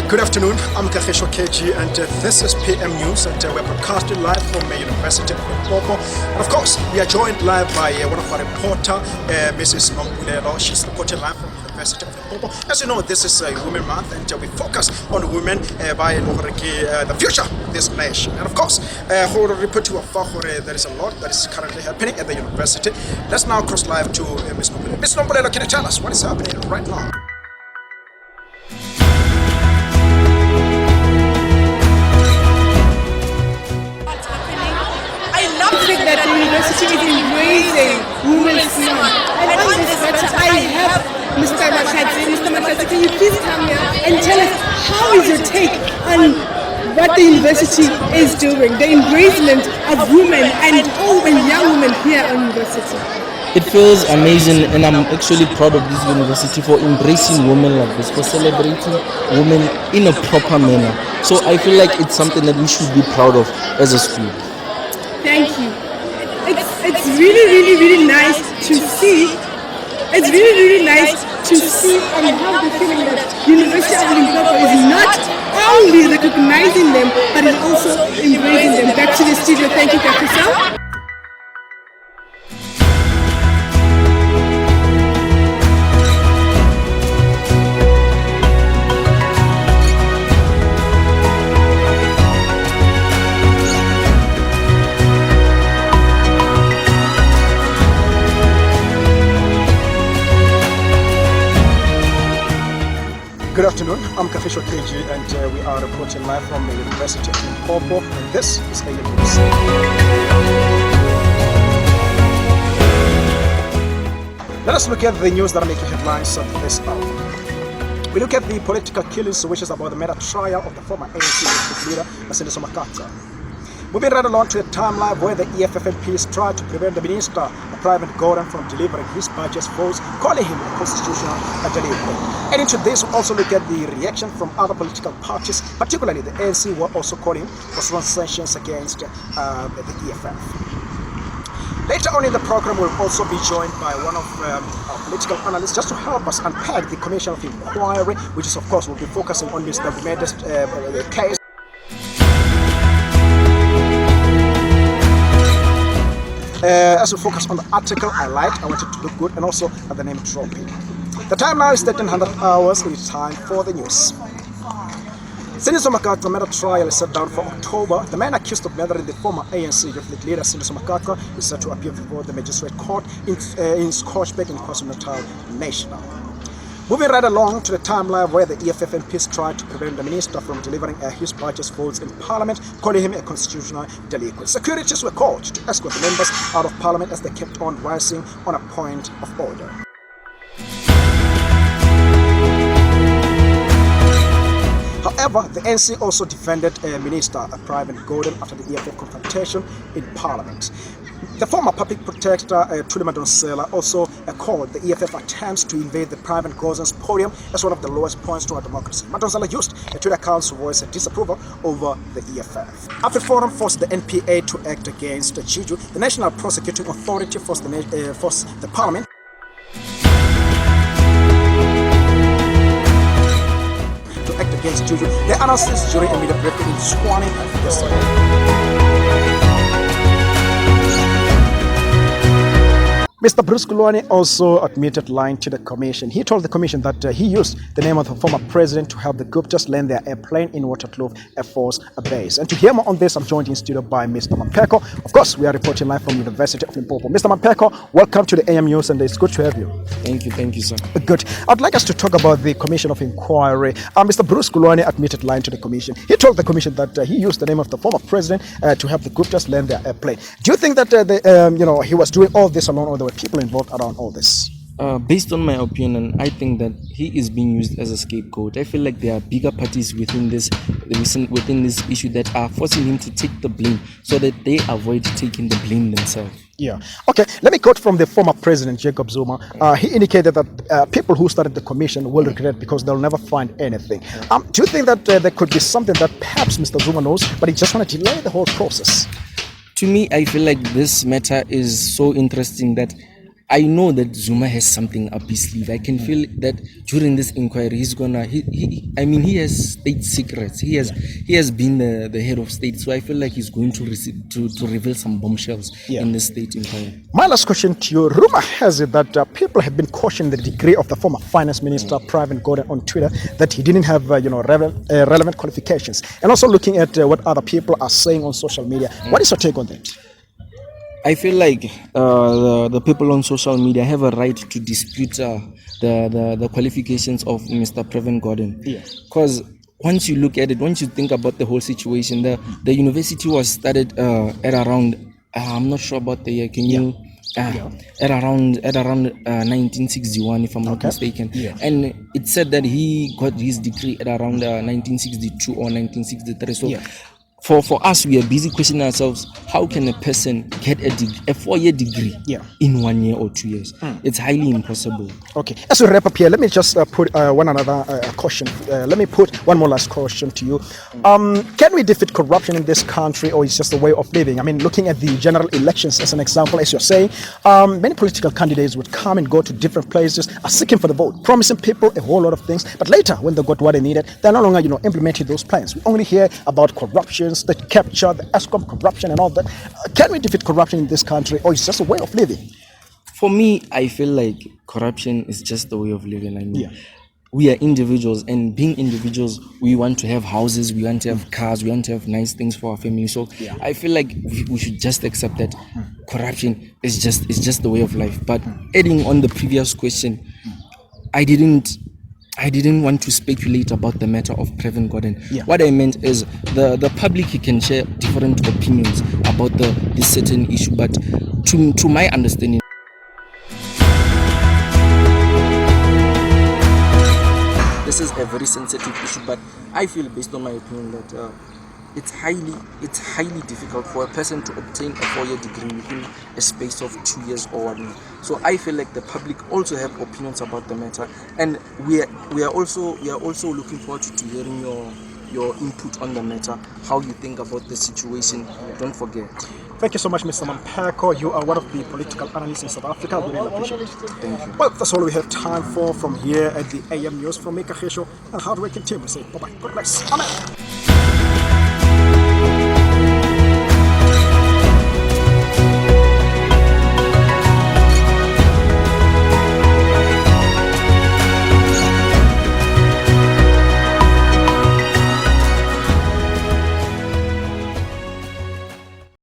Good afternoon, I'm Kagiso Kay-gee and this is PM News and we're broadcasting live from University of Limpopo. And of course, we are joined live by one of our reporter, Mrs. Mambulelo. She's reporting live from University of Limpopo. As you know, this is a Women Month and we focus on women by the future of this nation. And of course, there is a lot that is currently happening at the university. Let's now cross live to Ms. Mambulelo. Ms. Mambulelo, can you tell us what is happening right now? That the university is embracing women's month. And on this matter, I have Mr. Makadzi. Mr. Makadzi, can you please come here and tell us how is your take on what the university is doing, the embracement of women and young women here at university? It feels amazing, and I'm actually proud of this university for embracing women like this, for celebrating women in a proper manner. So I feel like it's something that we should be proud of as a school. Thank you. It's really nice to see. It's really nice to see and have the feeling that University of Limpopo is not only recognizing them, but is also embracing them. Back to the studio. Thank you, Kagiso. Good afternoon, I'm Kagiso Kay-gee and we are reporting live from the University of Limpopo and this is AM News. Let us look at the news that are making headlines of this hour. We look at the political killings, which is about the murder trial of the former ANC leader, Kagiso Kay-gee. Moving right along to a timeline where the EFF tried to prevent the minister, Private Gordon, from delivering his budget's votes, calling him a constitutional delivery. And into this, we also look at the reaction from other political parties, particularly the ANC, were also calling for strong sanctions against the EFF. Later on in the program, we'll also be joined by one of our political analysts just to help us unpack the Commission of Inquiry, which is, of course, we'll be focusing on Mr. Bumede's case. As we focus on the article I want it to look good, and also at the name dropping. The time now is 1300 hours. It's time for the news. Kagiso Kay-gee murder trial is set down for October. The man accused of murdering the former ANC youth leader Kagiso Kay-gee is set to appear before the magistrate court in Scotchback in KwaZulu-Natal National. Moving right along to the timeline where the EFF MPs tried to prevent the minister from delivering his budget's votes in Parliament, calling him a constitutional delinquent. Securities were called to escort the members out of Parliament as they kept on rising on a point of order. However, the NC also defended Minister Private Gordon after the EFF confrontation in Parliament. The former public protector, Thuli Madonsela, also called the EFF attempts to invade the Private Gordon's podium as one of the lowest points to our democracy. Madonsela used a Twitter account to voice disapproval over the EFF. AfriForum forced the NPA to act against Juju. The National Prosecuting Authority forced the Parliament to act against Juju. They announced this during a media briefing in Tshwane yesterday. Mr. Bruce Kulwane also admitted lying to the commission. He told the commission that he used the name of the former president to help the Guptas land their airplane in Waterkloof Air Force Base. And to hear more on this, I'm joined in studio by Mr. Mampeko. Of course, we are reporting live from University of Limpopo. Mr. Mampeko, welcome to the AM News, and it's good to have you. Thank you, sir. Good. I'd like us to talk about the Commission of Inquiry. Mr. Bruce Kulwane admitted lying to the commission. He told the commission that he used the name of the former president to help the Guptas land their airplane. Do you think that he was doing all this alone, or there were people involved around all this? Based on my opinion, I think that he is being used as a scapegoat. I feel like there are bigger parties within this issue that are forcing him to take the blame so that they avoid taking the blame themselves. Yeah. Okay. Let me quote from the former president, Jacob Zuma. He indicated that people who started the commission will regret because they'll never find anything. Do you think that there could be something that perhaps Mr. Zuma knows, but he just want to delay the whole process? To me, I feel like this matter is so interesting that I know that Zuma has something up his sleeve. I can feel that during this inquiry, he's gonna. He has state secrets. He has been the head of state, so I feel like he's going to reveal some bombshells in the state inquiry. My last question to you. Rumor has it that people have been questioning the degree of the former finance minister, Pravin Gordhan, on Twitter, that he didn't have, relevant qualifications. And also looking at what other people are saying on social media. What is your take on that? I feel like the people on social media have a right to dispute the qualifications of Mr. Pravin Gordhan. Because once you look at it, once you think about the whole situation, the university was started at around, I'm not sure about the year, can you? At around 1961, if I'm not mistaken. And it said that he got his degree at around 1962 or 1963. So for us, we are busy questioning ourselves, how can a person get a 4-year degree in 1 year or 2 years? It's highly impossible. Okay, as we wrap up here, let me just put one another question. Let me put one more last question to you. Can we defeat corruption in this country, or is it just a way of living? I mean, looking at the general elections as an example, as you're saying, many political candidates would come and go to different places, are seeking for the vote, promising people a whole lot of things, but later, when they got what they needed, they're no longer, implementing those plans. We only hear about corruption, the capture, the ESCOM corruption and all that. Can we defeat corruption in this country, or is it just a way of living? For me, I feel like corruption is just the way of living. I mean, we are individuals, and being individuals, we want to have houses, we want to have cars, we want to have nice things for our family. So I feel like we should just accept that corruption is just the way of life. But adding on the previous question, I didn't want to speculate about the matter of Pravin Gordhan. What I meant is the public can share different opinions about this certain issue, but to my understanding, this is a very sensitive issue. But I feel, based on my opinion, that it's highly difficult for a person to obtain a 4-year degree within a space of 2 years or 1 year. So I feel like the public also have opinions about the matter, and we are also looking forward to hearing your input on the matter, how you think about the situation. Don't forget. Thank you so much, Mr. Mampeko. You are one of the political analysts in South Africa. We really appreciate it. Thank you. Well, that's all we have time for from here at the AM News from Kagiso and hardworking team. We say bye-bye. God bless. Amen.